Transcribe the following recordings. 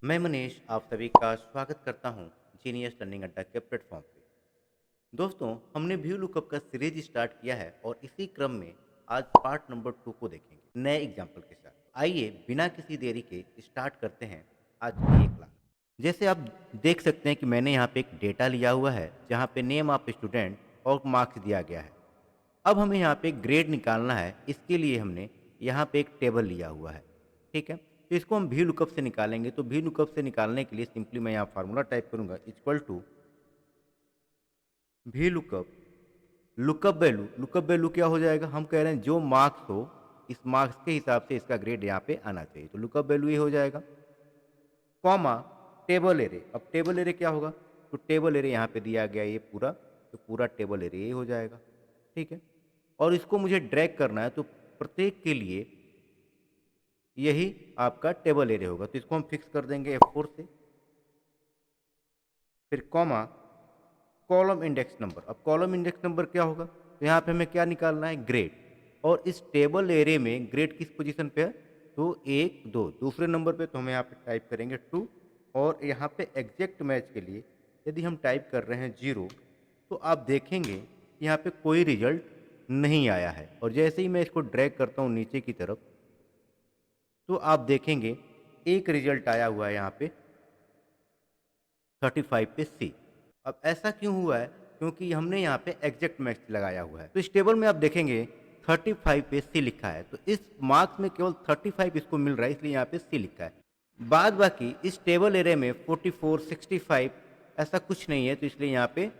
मैं मनीष आप सभी का स्वागत करता हूं जीनियस लर्निंग अड्डा के प्लेटफॉर्म पे। दोस्तों, हमने व्यू लुकअप का सीरीज स्टार्ट किया है और इसी क्रम में आज पार्ट नंबर 2 को देखेंगे नए एग्जाम्पल के साथ। आइए बिना किसी देरी के स्टार्ट करते हैं आज की ये क्लास। जैसे आप देख सकते हैं कि मैंने यहाँ पे एक डेटा लिया हुआ है जहाँ पे नेम ऑफ स्टूडेंट और मार्क्स दिया गया है। अब हमें यहाँ पे ग्रेड निकालना है, इसके लिए हमने यहाँ पे एक टेबल लिया हुआ है। ठीक है, तो इसको हम वी लुकअप से निकालेंगे। तो वी लुकअप से निकालने के लिए सिंपली मैं यहाँ फार्मूला टाइप करूँगा, equal to V lookup. Lookup value क्या हो जाएगा, हम कह रहे हैं जो मार्क्स हो इस मार्क्स के हिसाब से इसका ग्रेड यहाँ पे आना चाहिए। तो लुकअप वैल्यू ये हो जाएगा, कॉमा टेबल एरे। अब टेबल एरे क्या होगा, तो टेबल एरे यहाँ पे दिया गया ये पूरा, तो पूरा टेबल एरे ये हो जाएगा। ठीक है, और इसको मुझे ड्रैग करना है, तो प्रत्येक के लिए यही आपका टेबल एरे होगा। तो इसको हम फिक्स कर देंगे F4 से, फिर कॉमा कॉलम इंडेक्स नंबर। अब कॉलम इंडेक्स नंबर क्या होगा, तो यहाँ पे हमें क्या निकालना है, ग्रेड। और इस टेबल एरे में ग्रेड किस पोजीशन पे है, तो 1 2 दूसरे नंबर पे, तो हम यहाँ पे टाइप करेंगे 2। और यहाँ पे एग्जैक्ट मैच के लिए यदि हम टाइप कर रहे हैं 0, तो आप देखेंगे कि यहाँ पे कोई रिजल्ट नहीं आया है। और जैसे ही मैं इसको ड्रैग करता हूँ नीचे की तरफ, तो आप देखेंगे एक रिजल्ट आया हुआ है यहाँ पे 35 पे सी। अब ऐसा क्यों हुआ है, क्योंकि हमने यहाँ पे एग्जैक्ट मैच लगाया हुआ है। तो इस टेबल में आप देखेंगे 35 पे सी लिखा है, तो इस मार्क्स में केवल 35 इसको मिल रहा है, इसलिए यहाँ पे सी लिखा है। बाद बाकी इस टेबल एरे में 44 65 ऐसा कुछ नहीं है, तो इसलिए यहाँ पे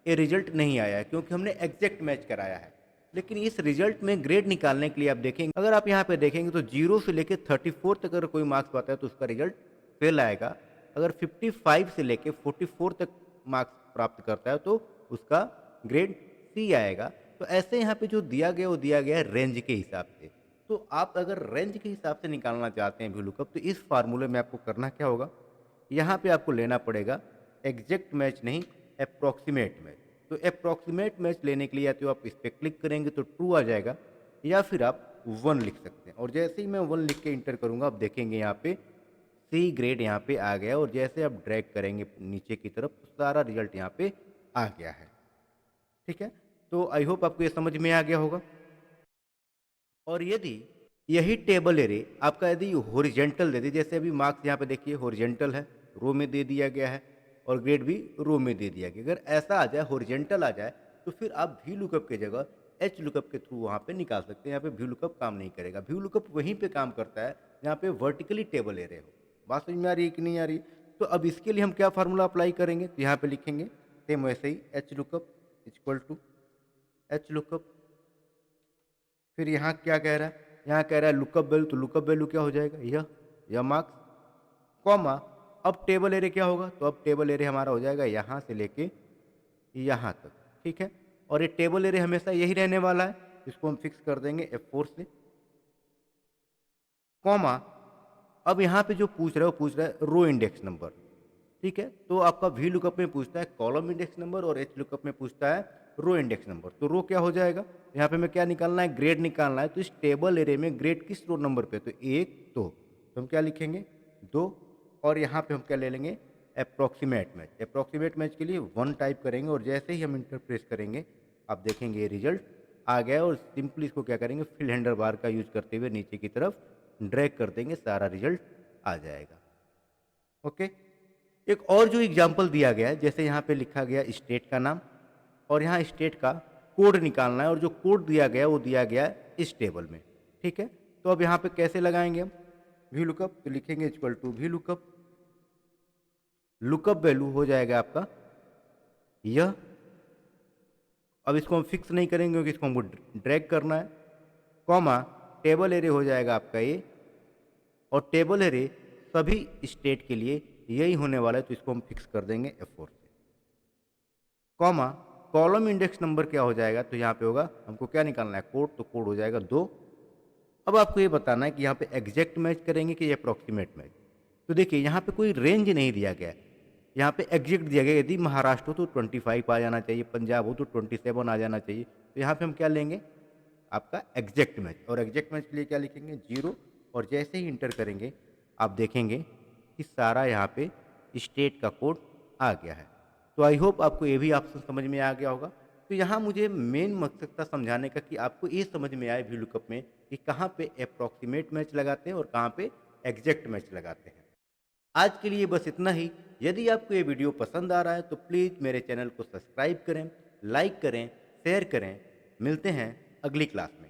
ये रिजल्ट नहीं आया है, क्योंकि हमने एग्जैक्ट मैच कराया है। लेकिन इस रिजल्ट में ग्रेड निकालने के लिए आप देखेंगे, अगर आप यहाँ पे देखेंगे तो 0 से लेकर 34 तक अगर कोई मार्क्स पाता है तो उसका रिजल्ट फेल आएगा। अगर 55 से लेकर 44 तक मार्क्स प्राप्त करता है तो उसका ग्रेड सी आएगा। तो ऐसे यहाँ पे जो दिया गया वो दिया गया है रेंज के हिसाब से। तो आप अगर रेंज के हिसाब से निकालना चाहते हैं VLOOKUP, तो इस फार्मूले में आपको करना क्या होगा, यहाँ पे आपको लेना पड़ेगा एग्जैक्ट मैच नहीं, अप्रॉक्सीमेट मैच। तो अप्रॉक्सीमेट मैच लेने के लिए या तो आप इस पर क्लिक करेंगे तो ट्रू आ जाएगा, या फिर आप 1 लिख सकते हैं। और जैसे ही मैं 1 लिख के इंटर करूँगा, आप देखेंगे यहाँ पे सी ग्रेड यहाँ पे आ गया। और जैसे आप ड्रैग करेंगे नीचे की तरफ, तो सारा रिजल्ट यहाँ पे आ गया है। ठीक है, तो आई होप आपको ये समझ में आ गया होगा। और यदि यही टेबल एरे आपका यदि हॉरिजेंटल दे दे, जैसे अभी मार्क्स यहाँ पे देखिए हॉरिजेंटल है, रो में दे दिया गया है, और ग्रेड भी रो में दे दिया गया। अगर ऐसा आ जाए, हॉरिजेंटल आ जाए, तो फिर आप वी लुकअप की जगह एच लुकअप के थ्रू वहाँ पे निकाल सकते हैं। यहाँ पे वी लुकअप काम नहीं करेगा। वी लुकअप वहीं पे काम करता है जहाँ पे वर्टिकली टेबल एरे हो। बात समझ में आ रही है कि नहीं आ रही? तो अब इसके लिए हम क्या फार्मूला अप्लाई करेंगे, तो यहाँ पे लिखेंगे सेम वैसे ही H lookup equal to H lookup. फिर यहाँ क्या कह रहा है, यहाँ कह रहा है लुकअप वैल्यू, तो लुकअप वैल्यू क्या हो जाएगा, यह मार्क्स, कॉमा अब टेबल एरे क्या होगा, तो अब टेबल एरे हमारा हो जाएगा यहाँ से लेके यहाँ तक। ठीक है, और ये टेबल एरे हमेशा यही रहने वाला है, इसको हम फिक्स कर देंगे F4 से, कॉमा अब यहाँ पे जो पूछ रहा है वो पूछ रहा है रो इंडेक्स नंबर। ठीक है, तो आपका वी लुकअप में पूछता है कॉलम इंडेक्स नंबर, और एच लुकअप में पूछता है रो इंडेक्स नंबर। तो रो क्या हो जाएगा, यहाँ पे हमें क्या निकालना है, ग्रेड निकालना है। तो इस टेबल एरे में ग्रेड किस रो नंबर पे, तो 1 2, तो हम क्या लिखेंगे 2। और यहाँ पे हम क्या ले लेंगे, अप्रॉक्सीमेट मैच। अप्रॉक्सीमेट मैच के लिए 1 टाइप करेंगे, और जैसे ही हम इंटर प्रेस करेंगे आप देखेंगे ये रिजल्ट आ गया। और सिंपली इसको क्या करेंगे, फिल हैंडल बार का यूज करते हुए नीचे की तरफ ड्रैग कर देंगे, सारा रिजल्ट आ जाएगा। ओके, एक और जो एग्जाम्पल दिया गया है, जैसे यहाँ पे लिखा गया स्टेट का नाम, और यहाँ स्टेट का कोड निकालना है, और जो कोड दिया गया वो दिया गया है इस टेबल में। ठीक है, तो अब यहाँ पे कैसे लगाएंगे हम वी लुकअप, तो लिखेंगे equal to V lookup. Lookup value हो जाएगा आपका यह। अब इसको हम फिक्स नहीं करेंगे क्योंकि इसको हमको ड्रैग करना है, कॉमा टेबल एरे हो जाएगा आपका ये। और टेबल एरे सभी स्टेट के लिए यही होने वाला है, तो इसको हम फिक्स कर देंगे F4 से, कॉमा कॉलम इंडेक्स नंबर क्या हो जाएगा, तो यहाँ पे होगा हमको क्या निकालना है, कोड, तो कोड हो जाएगा 2। अब आपको ये बताना है कि यहाँ पे एग्जैक्ट मैच करेंगे कि अप्रॉक्सीमेट मैच। तो देखिए यहाँ पे कोई रेंज नहीं दिया गया है, यहाँ पे एग्जैक्ट दिया गया। यदि महाराष्ट्र हो तो 25 आ जाना चाहिए, पंजाब हो तो 27 आ जाना चाहिए। तो यहाँ पे हम क्या लेंगे, आपका एग्जैक्ट मैच। और एग्जैक्ट मैच के लिए क्या लिखेंगे 0, और जैसे ही इंटर करेंगे आप देखेंगे कि सारा यहाँ पे स्टेट का कोड आ गया है। तो आई होप आपको ये भी ऑप्शन समझ में आ गया होगा। तो यहाँ मुझे मेन मकसद था समझाने का कि आपको ये समझ में आए वीलुकअप में कि कहाँ पे अप्रॉक्सीमेट मैच लगाते हैं और कहाँ पे एग्जैक्ट मैच लगाते हैं। आज के लिए बस इतना ही। यदि आपको ये वीडियो पसंद आ रहा है तो प्लीज़ मेरे चैनल को सब्सक्राइब करें, लाइक करें, शेयर करें। मिलते हैं अगली क्लास में।